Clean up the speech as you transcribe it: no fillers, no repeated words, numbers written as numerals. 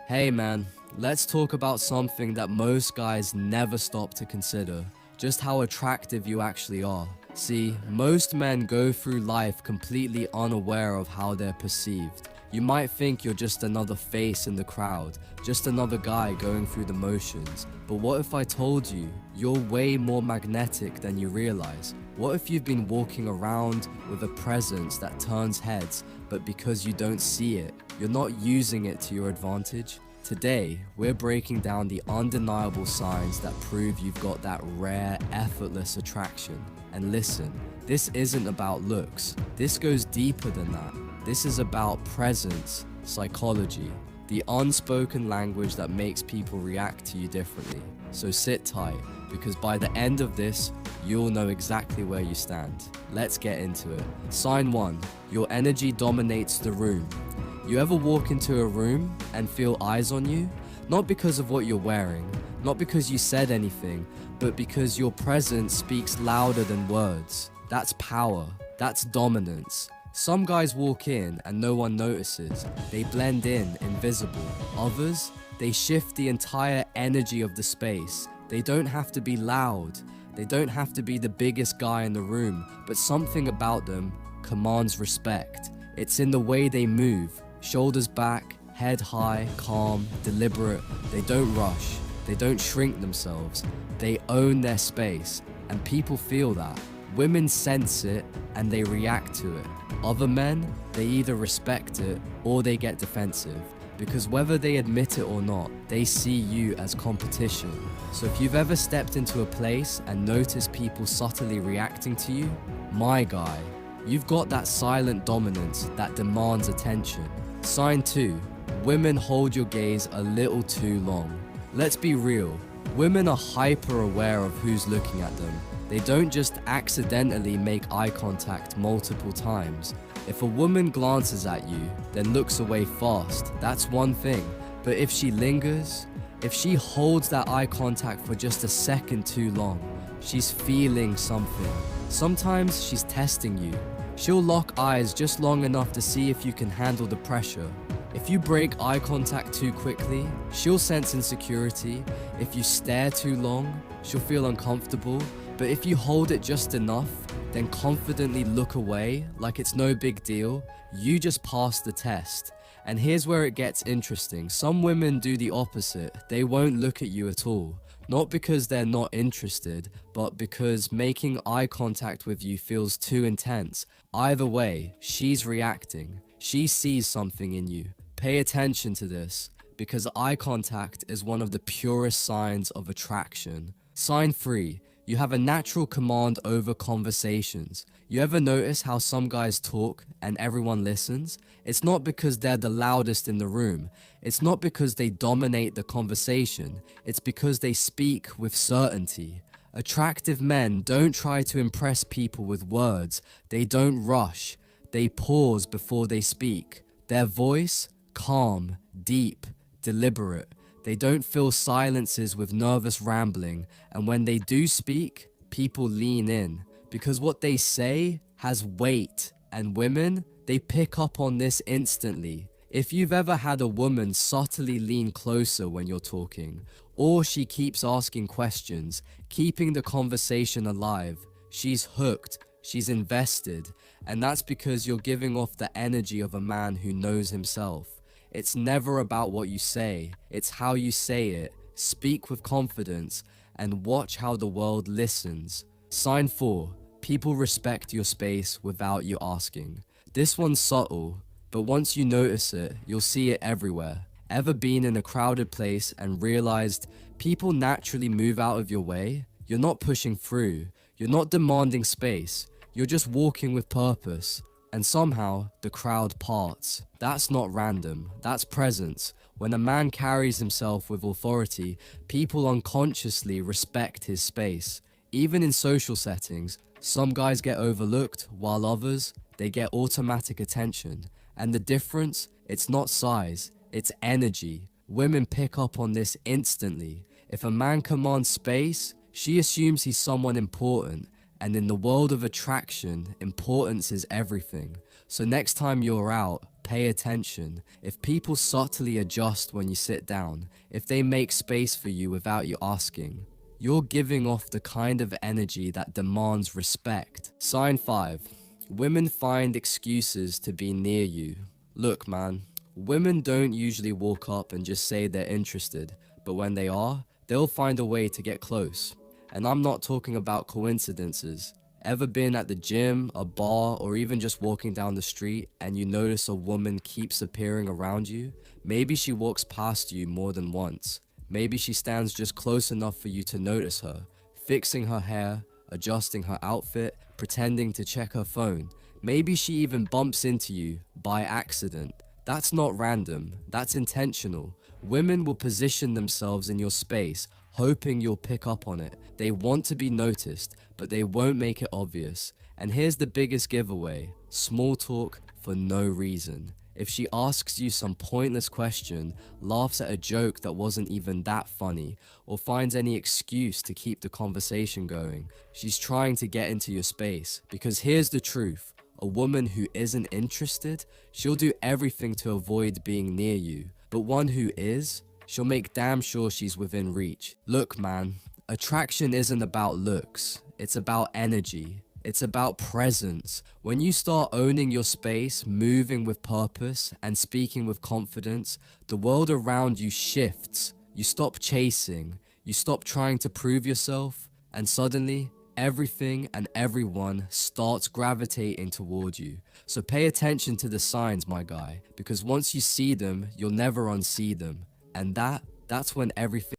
Hey man, let's talk about something that most guys never stop to consider. Just how attractive you actually are. See, most men go through life completely unaware of how they're perceived. You might think you're just another face in the crowd, just another guy going through the motions. But what if I told you you're way more magnetic than you realize? What if you've been walking around with a presence that turns heads, but because you don't see it, you're not using it to your advantage? Today, we're breaking down the undeniable signs that prove you've got that rare, effortless attraction. And listen, this isn't about looks. This goes deeper than that. This is about presence, psychology, the unspoken language that makes people react to you differently. So sit tight, because by the end of this, you'll know exactly where you stand. Let's get into it. Sign 1. Your energy dominates the room. You ever walk into a room and feel eyes on you? Not because of what you're wearing, not because you said anything, but because your presence speaks louder than words. That's power. That's dominance. Some guys walk in and no one notices. They blend in, invisible. Others, they shift the entire energy of the space. They don't have to be loud. They don't have to be the biggest guy in the room, but something about them commands respect. It's in the way they move. Shoulders back, head high, calm, deliberate. They don't rush. They don't shrink themselves. They own their space, and people feel that. Women sense it, and they react to it. Other men, they either respect it, or they get defensive. Because whether they admit it or not, they see you as competition. So if you've ever stepped into a place and noticed people subtly reacting to you, my guy, you've got that silent dominance that demands attention. Sign 2. Women hold your gaze a little too long. Let's be real. Women are hyper aware of who's looking at them. They don't just accidentally make eye contact multiple times. If a woman glances at you, then looks away fast, that's one thing. But if she lingers, if she holds that eye contact for just a second too long, she's feeling something. Sometimes she's testing you. She'll lock eyes just long enough to see if you can handle the pressure. If you break eye contact too quickly, she'll sense insecurity. If you stare too long, she'll feel uncomfortable. But if you hold it just enough, then confidently look away like it's no big deal, you just passed the test. And here's where it gets interesting. Some women do the opposite. They won't look at you at all. Not because they're not interested, but because making eye contact with you feels too intense. Either way, she's reacting. She sees something in you. Pay attention to this, because eye contact is one of the purest signs of attraction. Sign 3. You have a natural command over conversations. You ever notice how some guys talk and everyone listens? It's not because they're the loudest in the room. It's not because they dominate the conversation. It's because they speak with certainty. Attractive men don't try to impress people with words. They don't rush. They pause before they speak. Their voice, calm, deep, deliberate. They don't fill silences with nervous rambling, and when they do speak, people lean in, because what they say has weight, and women, they pick up on this instantly. If you've ever had a woman subtly lean closer when you're talking, or she keeps asking questions, keeping the conversation alive, she's hooked, she's invested, and that's because you're giving off the energy of a man who knows himself. It's never about what you say, it's how you say it. Speak with confidence and watch how the world listens. Sign 4. People respect your space without you asking. This one's subtle, but once you notice it, you'll see it everywhere. Ever been in a crowded place and realized people naturally move out of your way? You're not pushing through, you're not demanding space, you're just walking with purpose. And somehow, the crowd parts. That's not random, that's presence. When a man carries himself with authority, people unconsciously respect his space. Even in social settings, some guys get overlooked, while others, they get automatic attention. And the difference, it's not size, it's energy. Women pick up on this instantly. If a man commands space, she assumes he's someone important. And in the world of attraction, importance is everything. So next time you're out, pay attention. If people subtly adjust when you sit down, if they make space for you without you asking, you're giving off the kind of energy that demands respect. Sign 5. Women find excuses to be near you. Look, man, women don't usually walk up and just say they're interested, but when they are, they'll find a way to get close. And I'm not talking about coincidences. Ever been at the gym, a bar, or even just walking down the street and you notice a woman keeps appearing around you? Maybe she walks past you more than once. Maybe she stands just close enough for you to notice her, fixing her hair, adjusting her outfit, pretending to check her phone. Maybe she even bumps into you by accident. That's not random, that's intentional. Women will position themselves in your space, hoping you'll pick up on it. They want to be noticed, but they won't make it obvious. And here's the biggest giveaway: small talk for no reason. If she asks you some pointless question, laughs at a joke that wasn't even that funny, or finds any excuse to keep the conversation going, she's trying to get into your space. Because here's the truth: a woman who isn't interested, she'll do everything to avoid being near you. But one who is, she'll make damn sure she's within reach. Look, man, attraction isn't about looks, it's about energy. It's about presence. When you start owning your space, moving with purpose, and speaking with confidence, the world around you shifts. You stop chasing, you stop trying to prove yourself, and suddenly, everything and everyone starts gravitating toward you. So pay attention to the signs, my guy, because once you see them, you'll never unsee them. And that's when everything